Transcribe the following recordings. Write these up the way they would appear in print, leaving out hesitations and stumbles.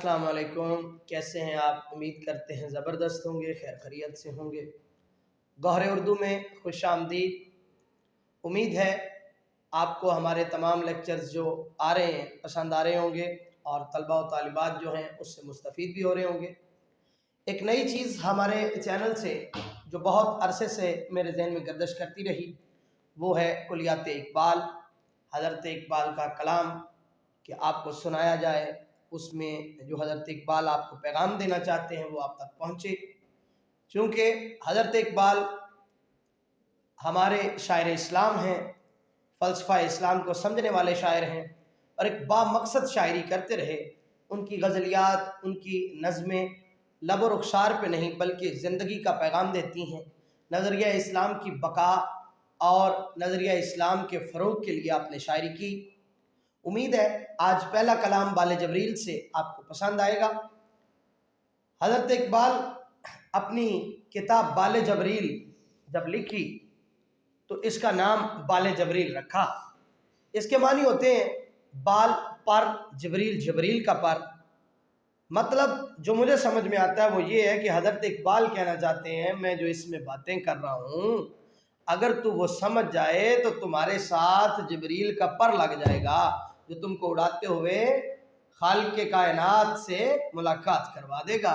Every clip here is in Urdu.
السلام علیکم، کیسے ہیں آپ؟ امید کرتے ہیں زبردست ہوں گے، خیر خیریت سے ہوں گے۔ گوہر اردو میں خوش آمدید۔ امید ہے آپ کو ہمارے تمام لیکچرز جو آ رہے ہیں پسند آ رہے ہوں گے اور طلباء و طالبات جو ہیں اس سے مستفید بھی ہو رہے ہوں گے۔ ایک نئی چیز ہمارے چینل سے جو بہت عرصے سے میرے ذہن میں گردش کرتی رہی وہ ہے کلیات اقبال، حضرت اقبال کا کلام کہ آپ کو سنایا جائے، اس میں جو حضرت اقبال آپ کو پیغام دینا چاہتے ہیں وہ آپ تک پہنچے۔ چونکہ حضرت اقبال ہمارے شاعر اسلام ہیں، فلسفہ اسلام کو سمجھنے والے شاعر ہیں اور ایک با مقصد شاعری کرتے رہے۔ ان کی غزلیات، ان کی نظمیں لب و رخسار پہ نہیں بلکہ زندگی کا پیغام دیتی ہیں۔ نظریہ اسلام کی بقا اور نظریہ اسلام کے فروغ کے لیے آپ نے شاعری کی۔ امید ہے آج پہلا کلام بال جبریل سے آپ کو پسند آئے گا۔ حضرت اقبال اپنی کتاب بال جبریل جب لکھی تو اس کا نام بال جبریل رکھا۔ اس کے معنی ہوتے ہیں بال پر، جبریل جبریل کا پر۔ مطلب جو مجھے سمجھ میں آتا ہے وہ یہ ہے کہ حضرت اقبال کہنا چاہتے ہیں میں جو اس میں باتیں کر رہا ہوں اگر تو وہ سمجھ جائے تو تمہارے ساتھ جبریل کا پر لگ جائے گا جو تم کو اڑاتے ہوئے خالق کائنات سے ملاقات کروا دے گا،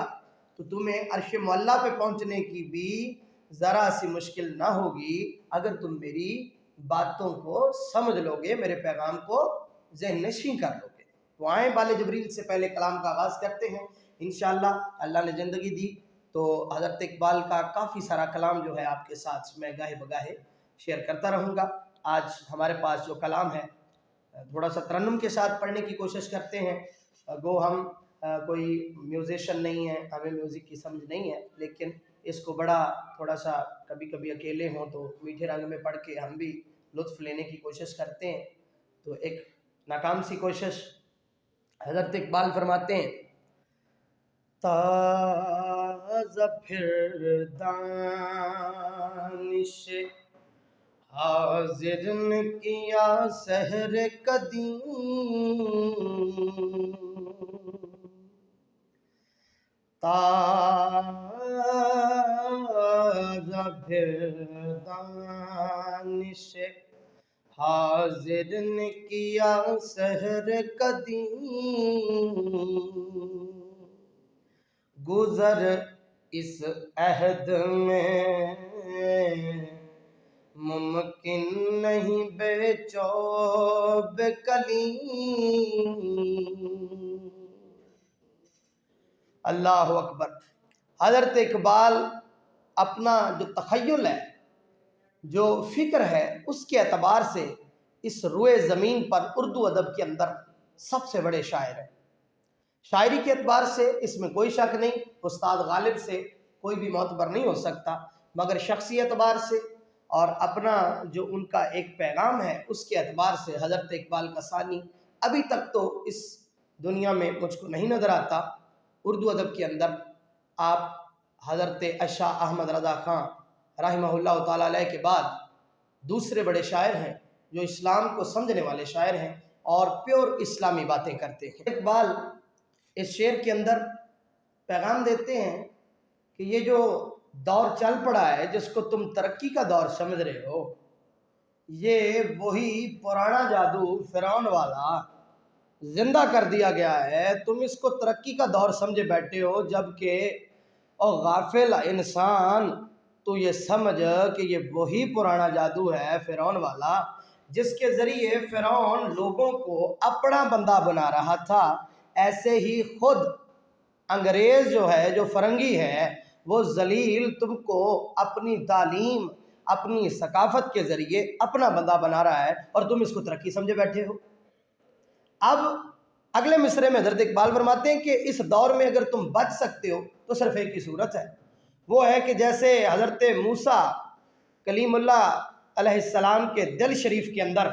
تو تمہیں عرش معلیٰ پہ پہنچنے کی بھی ذرا سی مشکل نہ ہوگی اگر تم میری باتوں کو سمجھ لو گے، میرے پیغام کو ذہن نشین کر لو گے۔ تو آئیں بال جبریل سے پہلے کلام کا آغاز کرتے ہیں۔ انشاءاللہ اللہ نے زندگی دی تو حضرت اقبال کا کافی سارا کلام جو ہے آپ کے ساتھ میں گاہے بگاہے شیئر کرتا رہوں گا۔ آج ہمارے پاس جو کلام ہے تھوڑا سا ترنم کے ساتھ پڑھنے کی کوشش کرتے ہیں۔ گو ہم کوئی میوزیشن نہیں ہے، ہمیں میوزک کی سمجھ نہیں ہے، لیکن اس کو بڑا تھوڑا سا کبھی کبھی اکیلے ہوں تو میٹھے رنگ میں پڑھ کے ہم بھی لطف لینے کی کوشش کرتے ہیں، تو ایک ناکام سی کوشش۔ حضرت اقبال فرماتے ہیں تازہ پھر دانش حاضر نے کیا سحر قدیم، تازہ پھر دانش حاضر نے کیا سحر قدیم، گزر اس عہد میں ممکن نہیں بے چوب کلیم۔ اللہ اکبر۔ حضرت اقبال اپنا جو تخیل ہے، جو فکر ہے، اس کے اعتبار سے اس روئے زمین پر اردو ادب کے اندر سب سے بڑے شاعر ہیں۔ شاعری کے اعتبار سے اس میں کوئی شک نہیں، استاد غالب سے کوئی بھی معتبر نہیں ہو سکتا، مگر شخصی اعتبار سے اور اپنا جو ان کا ایک پیغام ہے اس کے اعتبار سے حضرت اقبال کا ثانی ابھی تک تو اس دنیا میں مجھ کو نہیں نظر آتا۔ اردو ادب کے اندر آپ حضرت شاہ احمد رضا خان رحمہ اللہ تعالیٰ علیہ کے بعد دوسرے بڑے شاعر ہیں جو اسلام کو سمجھنے والے شاعر ہیں اور پیور اسلامی باتیں کرتے ہیں۔ اقبال اس شعر کے اندر پیغام دیتے ہیں کہ یہ جو دور چل پڑا ہے جس کو تم ترقی کا دور سمجھ رہے ہو، یہ وہی پرانا جادو فرعون والا زندہ کر دیا گیا ہے۔ تم اس کو ترقی کا دور سمجھے بیٹھے ہو، جبکہ او غافل انسان تو یہ سمجھ کہ یہ وہی پرانا جادو ہے فرعون والا جس کے ذریعے فرعون لوگوں کو اپنا بندہ بنا رہا تھا۔ ایسے ہی خود انگریز جو ہے، جو فرنگی ہے، وہ ذلیل تم کو اپنی تعلیم، اپنی ثقافت کے ذریعے اپنا بندہ بنا رہا ہے اور تم اس کو ترقی سمجھے بیٹھے ہو۔ اب اگلے مصرعے میں حضرت اقبال فرماتے ہیں کہ اس دور میں اگر تم بچ سکتے ہو تو صرف ایک ہی صورت ہے، وہ ہے کہ جیسے حضرت موسیٰ کلیم اللہ علیہ السلام کے دل شریف کے اندر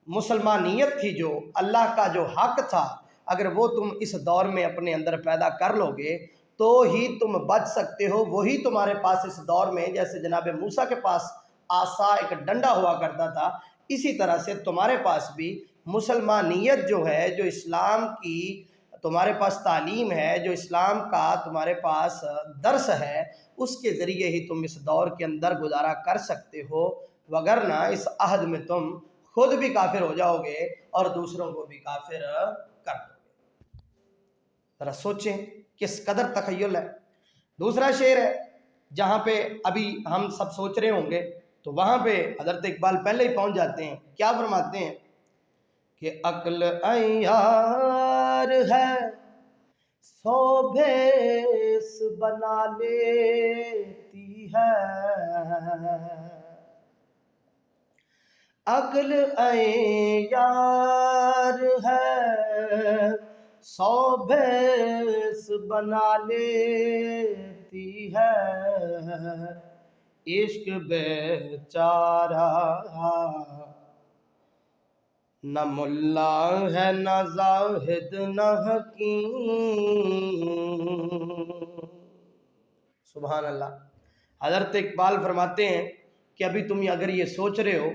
مسلمانیت تھی، جو اللہ کا جو حق تھا، اگر وہ تم اس دور میں اپنے اندر پیدا کر لو گے تو ہی تم بچ سکتے ہو۔ وہی تمہارے پاس اس دور میں جیسے جناب موسیٰ کے پاس عصا ایک ڈنڈا ہوا کرتا تھا، اسی طرح سے تمہارے پاس بھی مسلمانیت جو ہے، جو اسلام کی تمہارے پاس تعلیم ہے، جو اسلام کا تمہارے پاس درس ہے، اس کے ذریعے ہی تم اس دور کے اندر گزارا کر سکتے ہو، وگرنہ اس عہد میں تم خود بھی کافر ہو جاؤ گے اور دوسروں کو بھی کافر کر دو گے۔ ذرا سوچیں کس قدر تخیل ہے۔ دوسرا شعر ہے جہاں پہ ابھی ہم سب سوچ رہے ہوں گے، تو وہاں پہ حضرت اقبال پہلے ہی پہنچ جاتے ہیں۔ کیا فرماتے ہیں کہ عقل عیار ہے، 100 بھیس بنا لیتی ہے، عقل عیار ہے، 100 بھیس بنا لیتی ہے، عشق بیچارہ نہ ملا ہے نہ زاہد نہ حکیم۔ سبحان اللہ۔ حضرت اقبال فرماتے ہیں کہ ابھی تم اگر یہ سوچ رہے ہو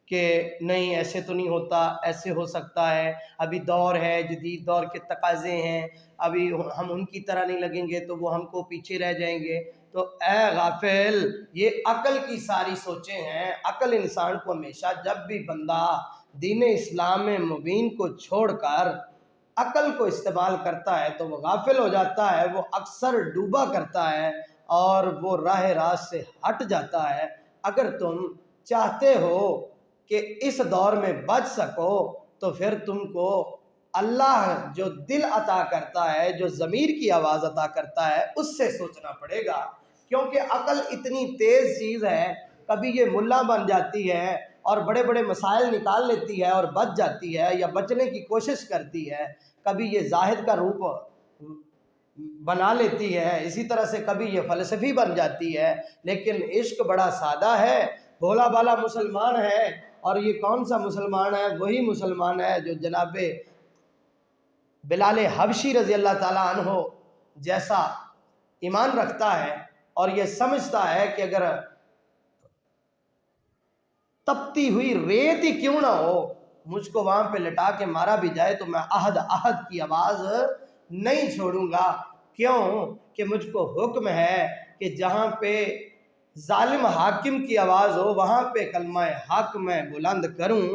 کہ نہیں ایسے تو نہیں ہوتا، ایسے ہو سکتا ہے، ابھی دور ہے، جدید دور کے تقاضے ہیں، ابھی ہم ان کی طرح نہیں لگیں گے تو وہ ہم کو پیچھے رہ جائیں گے، تو اے غافل، یہ عقل کی ساری سوچیں ہیں۔ عقل انسان کو ہمیشہ جب بھی بندہ دین اسلام مبین کو چھوڑ کر عقل کو استعمال کرتا ہے تو وہ غافل ہو جاتا ہے، وہ اکثر ڈوبا کرتا ہے اور وہ راہ راست سے ہٹ جاتا ہے۔ اگر تم چاہتے ہو کہ اس دور میں بچ سکو تو پھر تم کو اللہ جو دل عطا کرتا ہے، جو ضمیر کی آواز عطا کرتا ہے، اس سے سوچنا پڑے گا، کیونکہ عقل اتنی تیز چیز ہے، کبھی یہ ملا بن جاتی ہے اور بڑے بڑے مسائل نکال لیتی ہے اور بچ جاتی ہے یا بچنے کی کوشش کرتی ہے، کبھی یہ زاہد کا روپ بنا لیتی ہے، اسی طرح سے کبھی یہ فلسفی بن جاتی ہے، لیکن عشق بڑا سادہ ہے، بھولا بالا مسلمان ہے، اور یہ کون سا مسلمان ہے؟ وہی مسلمان ہے جو جناب بلال حبشی رضی اللہ تعالیٰ عنہ جیسا ایمان رکھتا ہے اور یہ سمجھتا ہے کہ اگر تپتی ہوئی ریت ہی کیوں نہ ہو، مجھ کو وہاں پہ لٹا کے مارا بھی جائے تو میں عہد کی آواز نہیں چھوڑوں گا۔ کیوں کہ مجھ کو حکم ہے کہ جہاں پہ ظالم حاکم کی آواز ہو وہاں پہ کلمہ حق میں بلند کروں۔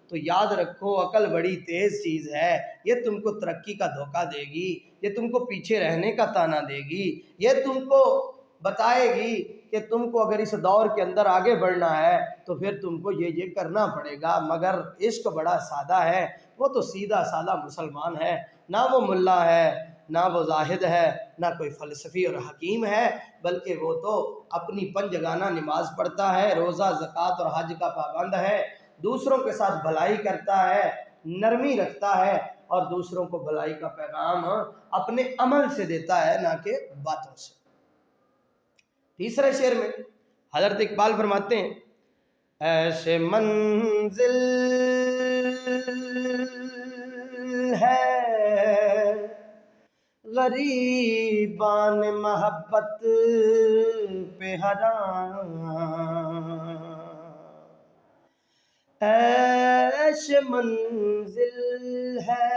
تو یاد رکھو عقل بڑی تیز چیز ہے، یہ تم کو ترقی کا دھوکہ دے گی، یہ تم کو پیچھے رہنے کا تانا دے گی، یہ تم کو بتائے گی کہ تم کو اگر اس دور کے اندر آگے بڑھنا ہے تو پھر تم کو یہ کرنا پڑے گا۔ مگر عشق بڑا سادہ ہے، وہ تو سیدھا سادہ مسلمان ہے، نہ وہ ملا ہے، نہ وہ زاہد ہے، نہ کوئی فلسفی اور حکیم ہے، بلکہ وہ تو اپنی پنجگانہ نماز پڑھتا ہے، روزہ زکوٰۃ اور حج کا پابند ہے، دوسروں کے ساتھ بھلائی کرتا ہے، نرمی رکھتا ہے اور دوسروں کو بھلائی کا پیغام اپنے عمل سے دیتا ہے، نہ کہ باتوں سے۔ تیسرے شعر میں حضرت اقبال فرماتے ہیں ایسے منزل ہے غریبان محبت پہ حرام، ایسے منزل ہے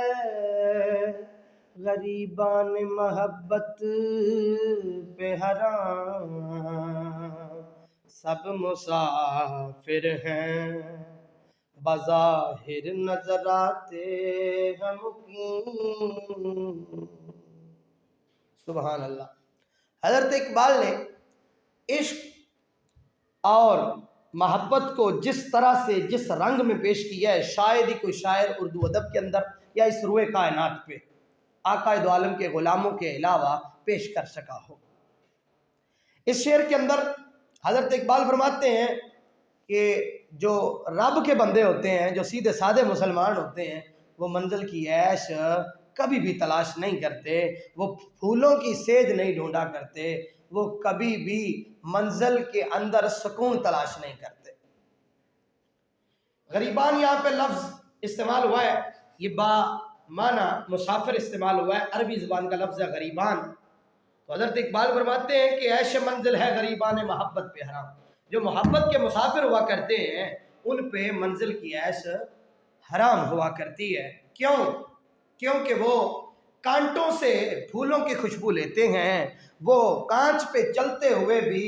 غریبان محبت پہ حرام، سب مسافر ہیں بظاہر نظر آتے ہیں مقیم۔ سبحان اللہ۔ حضرت اقبال نے عشق اور محبت کو جس طرح سے جس رنگ میں پیش کیا ہے، شاید ہی کوئی شاعر اردو ادب کے اندر یا اس روئے کائنات پہ آقا دو عالم کے غلاموں کے علاوہ پیش کر سکا ہو۔ اس شعر کے اندر حضرت اقبال فرماتے ہیں کہ جو رب کے بندے ہوتے ہیں، جو سیدھے سادے مسلمان ہوتے ہیں، وہ منزل کی عیش کبھی بھی تلاش نہیں کرتے، وہ پھولوں کی سیج نہیں ڈھونڈا کرتے، وہ کبھی بھی منزل کے اندر سکون تلاش نہیں کرتے۔ غریبان یہاں پہ لفظ استعمال ہوا ہے، یہ با معنی مسافر استعمال ہوا ہے، عربی زبان کا لفظ ہے غریبان۔ تو حضرت اقبال فرماتے ہیں کہ عیش منزل ہے غریبان محبت پہ حرام، جو محبت کے مسافر ہوا کرتے ہیں ان پہ منزل کی عیش حرام ہوا کرتی ہے۔ کیوں؟ کیونکہ وہ کانٹوں سے پھولوں کی خوشبو لیتے ہیں، وہ کانچ پہ چلتے ہوئے بھی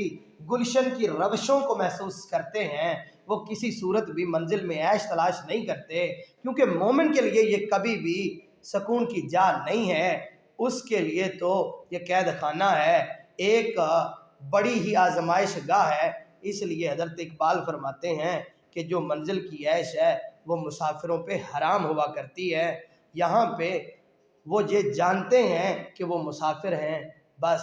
گلشن کی روشوں کو محسوس کرتے ہیں، وہ کسی صورت بھی منزل میں عیش تلاش نہیں کرتے، کیونکہ مومن کے لیے یہ کبھی بھی سکون کی جا نہیں ہے، اس کے لیے تو یہ قید خانہ ہے، ایک بڑی ہی آزمائش گاہ ہے۔ اس لیے حضرت اقبال فرماتے ہیں کہ جو منزل کی عیش ہے وہ مسافروں پہ حرام ہوا کرتی ہے، یہاں پہ وہ یہ جانتے ہیں کہ وہ مسافر ہیں، بس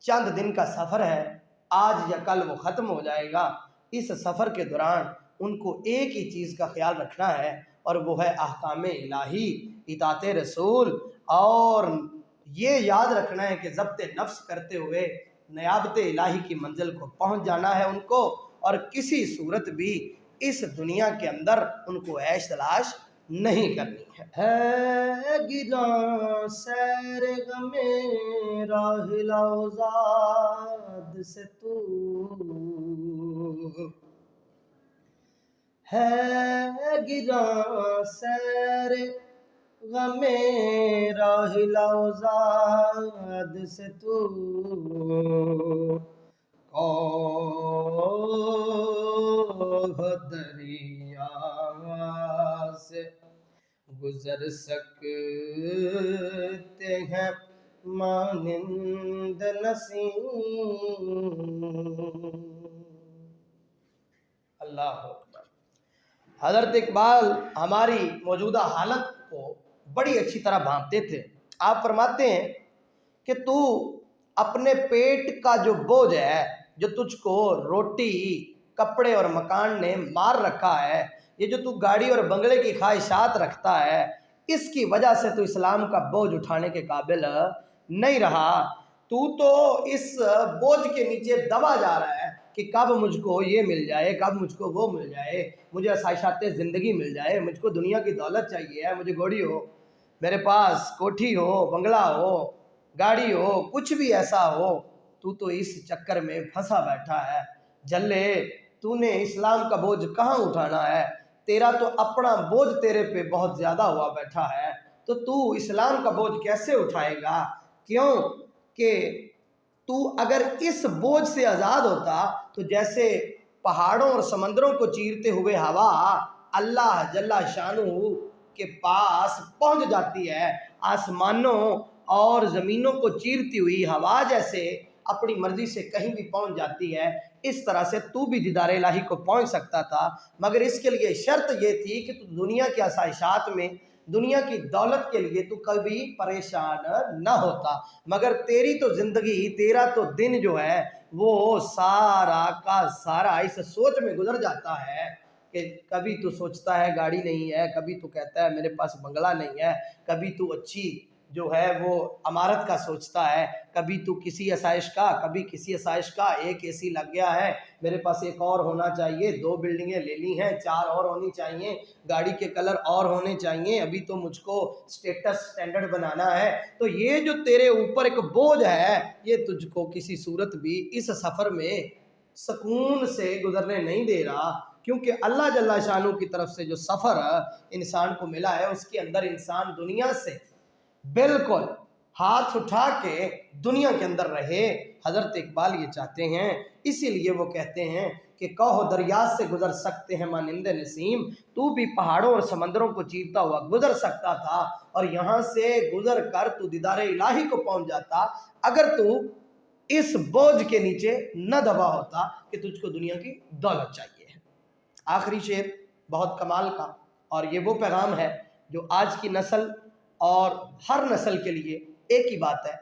چند دن کا سفر ہے، آج یا کل وہ ختم ہو جائے گا۔ اس سفر کے دوران ان کو ایک ہی چیز کا خیال رکھنا ہے، اور وہ ہے احکام الہی، اطاعت رسول، اور یہ یاد رکھنا ہے کہ ضبط نفس کرتے ہوئے نیابت الہی کی منزل کو پہنچ جانا ہے ان کو، اور کسی صورت بھی اس دنیا کے اندر ان کو عیش تلاش نہیں کرنی ہے گراں سیر غم راحل آزاد سے تو، ہے گراں سیر غم راحل آزاد سے تو، دریا سے گزر سکتے ہیں مانند نسیم۔ اللہ اکبر۔ حضرت اقبال ہماری موجودہ حالت کو بڑی اچھی طرح بھانپتے تھے۔ آپ فرماتے ہیں کہ تو اپنے پیٹ کا جو بوجھ ہے، جو تجھ کو روٹی، کپڑے اور مکان نے مار رکھا ہے، یہ جو تو گاڑی اور بنگلے کی خواہشات رکھتا ہے، اس کی وجہ سے تو اسلام کا بوجھ اٹھانے کے قابل نہیں رہا، تو اس بوجھ کے نیچے دبا جا رہا ہے کہ کب مجھ کو یہ مل جائے، کب مجھ کو وہ مل جائے، مجھے آسائشات زندگی مل جائے، مجھ کو دنیا کی دولت چاہیے، مجھے گھوڑی ہو، میرے پاس کوٹھی ہو، بنگلہ ہو، گاڑی ہو، کچھ بھی ایسا ہو، تو اس چکر میں پھنسا بیٹھا ہے۔ جلے تو نے اسلام کا بوجھ کہاں اٹھانا ہے؟ تیرا تو اپنا بوجھ تیرے پہ بہت زیادہ ہوا بیٹھا ہے، تو اسلام کا بوجھ کیسے اٹھائے گا؟ کیوں کہ تو اگر اس بوجھ سے آزاد ہوتا تو جیسے پہاڑوں اور سمندروں کو چیرتے ہوئے ہوا اللہ جل شانہ کے پاس پہنچ جاتی ہے، آسمانوں اور زمینوں کو چیرتی ہوئی ہوا جیسے اپنی مرضی سے کہیں بھی پہنچ جاتی ہے، اس طرح سے تو بھی دیدار الہی کو پہنچ سکتا تھا، مگر اس کے لیے شرط یہ تھی کہ تو دنیا کی آسائشات میں، دنیا کی دولت کے لیے تو کبھی پریشان نہ ہوتا، مگر تیری تو زندگی، تیرا تو دن جو ہے وہ سارا کا سارا اس سوچ میں گزر جاتا ہے کہ کبھی تو سوچتا ہے گاڑی نہیں ہے، کبھی تو کہتا ہے میرے پاس بنگلہ نہیں ہے، کبھی تو اچھی جو ہے وہ عمارت کا سوچتا ہے، کبھی تو کسی آسائش کا، کبھی کسی آسائش کا، ایک اے سی لگ گیا ہے، میرے پاس ایک اور ہونا چاہیے، 2 بلڈنگیں لے لی ہیں، 4 اور ہونی چاہیے، گاڑی کے کلر اور ہونے چاہیے، ابھی تو مجھ کو سٹینڈرڈ بنانا ہے۔ تو یہ جو تیرے اوپر ایک بوجھ ہے، یہ تجھ کو کسی صورت بھی اس سفر میں سکون سے گزرنے نہیں دے رہا، کیونکہ اللہ جل شانہ کی طرف سے جو سفر انسان کو ملا ہے، اس کے اندر انسان دنیا سے بالکل ہاتھ اٹھا کے دنیا کے اندر رہے۔ حضرت اقبال یہ چاہتے ہیں، اسی لیے وہ کہتے ہیں کہ کوہ دریا سے گزر سکتے ہیں مانند نسیم، تو بھی پہاڑوں اور سمندروں کو چیرتا ہوا گزر سکتا تھا، اور یہاں سے گزر کر تو دیدار الہی کو پہنچ جاتا اگر تو اس بوجھ کے نیچے نہ دبا ہوتا کہ تجھ کو دنیا کی دولت چاہیے۔ آخری شعر بہت کمال کا، اور یہ وہ پیغام ہے جو آج کی نسل اور ہر نسل کے لیے ایک ہی بات ہے،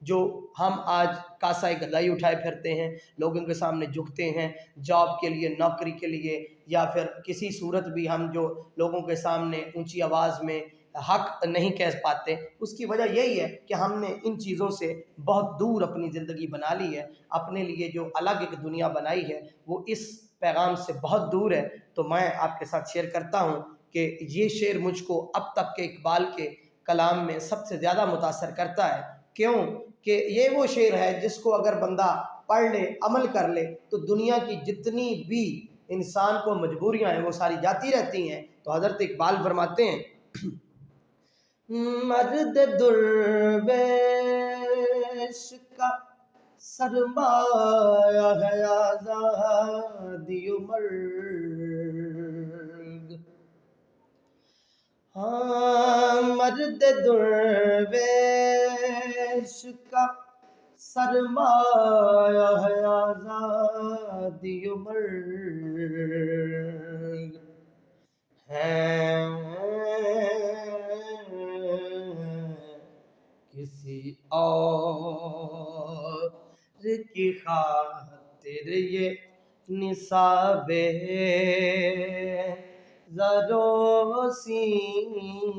جو ہم آج کاسۂ گدائی اٹھائے پھرتے ہیں، لوگوں کے سامنے جھکتے ہیں، جاب کے لیے، نوکری کے لیے، یا پھر کسی صورت بھی ہم جو لوگوں کے سامنے اونچی آواز میں حق نہیں کہہ پاتے، اس کی وجہ یہی ہے کہ ہم نے ان چیزوں سے بہت دور اپنی زندگی بنا لی ہے، اپنے لیے جو الگ ایک دنیا بنائی ہے وہ اس پیغام سے بہت دور ہے۔ تو میں آپ کے ساتھ شیئر کرتا ہوں کہ یہ شعر مجھ کو اب تک کے اقبال کے کلام میں سب سے زیادہ متاثر کرتا ہے۔ کیوں کہ یہ وہ شعر ہے جس کو اگر بندہ پڑھ لے، عمل کر لے، تو دنیا کی جتنی بھی انسان کو مجبوریاں ہیں وہ ساری جاتی رہتی ہیں۔ تو حضرت اقبال فرماتے ہیں مرد درویش کا سرمایہ ہے آزادی و مرگ. ہاں مرد درویش کا سرمایہ ہے آزادی و مرگ. ہیں کسی اور کی خاطر یہ نصاب زر و سیم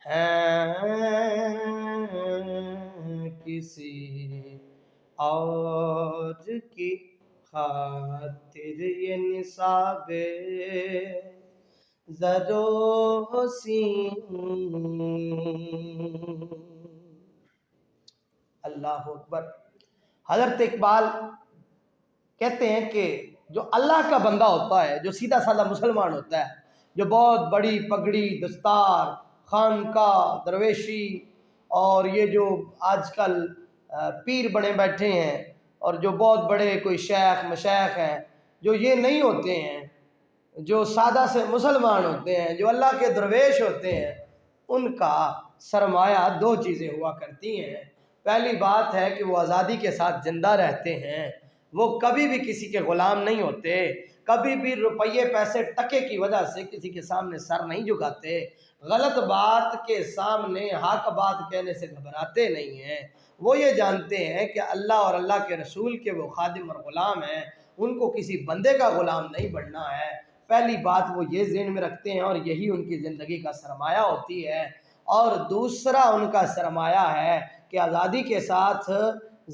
ہیں کسی اور کی خاطر یہ نصاب زر و سیم. اللہ اکبر. حضرت اقبال کہتے ہیں کہ جو اللہ کا بندہ ہوتا ہے، جو سیدھا سادہ مسلمان ہوتا ہے، جو بہت بڑی پگڑی دستار خانقاہ درویشی اور یہ جو آج کل پیر بنے بیٹھے ہیں اور جو بہت بڑے کوئی شیخ مشائخ ہیں، جو یہ نہیں ہوتے ہیں، جو سادہ سے مسلمان ہوتے ہیں، جو اللہ کے درویش ہوتے ہیں، ان کا سرمایہ دو چیزیں ہوا کرتی ہیں. پہلی بات ہے کہ وہ آزادی کے ساتھ زندہ رہتے ہیں، وہ کبھی بھی کسی کے غلام نہیں ہوتے، کبھی بھی روپیے پیسے ٹکے کی وجہ سے کسی کے سامنے سر نہیں جھکاتے، غلط بات کے سامنے حق بات کہنے سے گھبراتے نہیں ہیں. وہ یہ جانتے ہیں کہ اللہ اور اللہ کے رسول کے وہ خادم اور غلام ہیں، ان کو کسی بندے کا غلام نہیں بننا ہے. پہلی بات وہ یہ ذہن میں رکھتے ہیں اور یہی ان کی زندگی کا سرمایہ ہوتی ہے. اور دوسرا ان کا سرمایہ ہے کہ آزادی کے ساتھ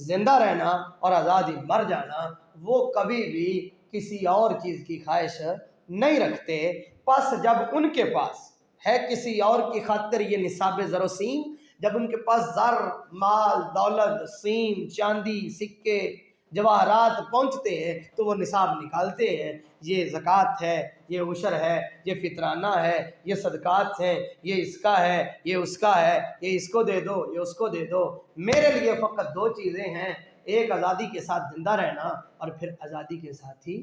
زندہ رہنا اور آزادی مر جانا. وہ کبھی بھی کسی اور چیز کی خواہش نہیں رکھتے. پس جب ان کے پاس ہے کسی اور کی خاطر یہ نصاب زر و سیم، جب ان کے پاس زر مال دولت سیم چاندی سکے جواہرات پہنچتے ہیں تو وہ نصاب نکالتے ہیں. یہ زکوٰۃ ہے، یہ عشر ہے، یہ فطرانہ ہے، یہ صدقات ہیں، یہ اس کا ہے، یہ اس کا ہے، یہ اس کو دے دو، یہ اس کو دے دو. میرے لیے فقط دو چیزیں ہیں، ایک آزادی کے ساتھ زندہ رہنا اور پھر آزادی کے ساتھ ہی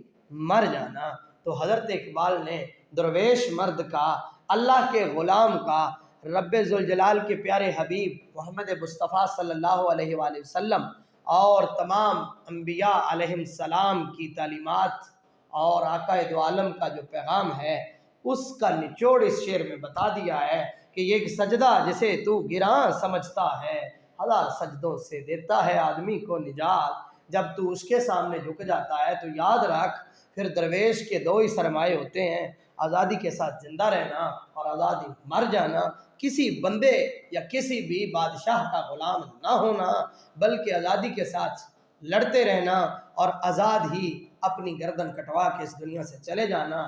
مر جانا. تو حضرت اقبال نے درویش مرد کا، اللہ کے غلام کا، رب ذوالجلال کے پیارے حبیب محمد مصطفیٰ صلی اللہ علیہ وآلہ وسلم اور تمام انبیاء علیہم السلام کی تعلیمات اور آقا دو عالم کا جو پیغام ہے اس کا نچوڑ اس شعر میں بتا دیا ہے کہ یہ ایک سجدہ جسے تو گراں سمجھتا ہے، ہزار سجدوں سے دیتا ہے آدمی کو نجات. جب تو اس کے سامنے جھک جاتا ہے تو یاد رکھ پھر درویش کے دو ہی سرمایے ہوتے ہیں، آزادی کے ساتھ زندہ رہنا اور آزادی مر جانا. کسی بندے یا کسی بھی بادشاہ کا غلام نہ ہونا، بلکہ آزادی کے ساتھ لڑتے رہنا اور آزاد ہی اپنی گردن کٹوا کے اس دنیا سے چلے جانا.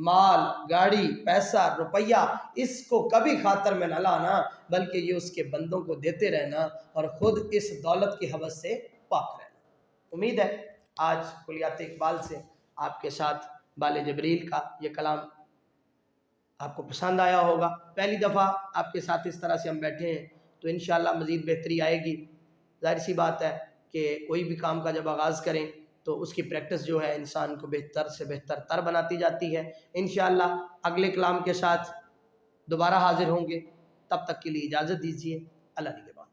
مال گاڑی پیسہ روپیہ اس کو کبھی خاطر میں نہ لانا، بلکہ یہ اس کے بندوں کو دیتے رہنا اور خود اس دولت کی حوث سے پاک رہنا. امید ہے آج کلیات اقبال سے آپ کے ساتھ بال جبریل کا یہ کلام آپ کو پسند آیا ہوگا. پہلی دفعہ آپ کے ساتھ اس طرح سے ہم بیٹھے ہیں تو انشاءاللہ مزید بہتری آئے گی. ظاہر سی بات ہے کہ کوئی بھی کام کا جب آغاز کریں تو اس کی پریکٹس جو ہے انسان کو بہتر سے بہتر تر بناتی جاتی ہے. انشاءاللہ اگلے کلام کے ساتھ دوبارہ حاضر ہوں گے. تب تک کے لیے اجازت دیجیے. اللہ نگہبان.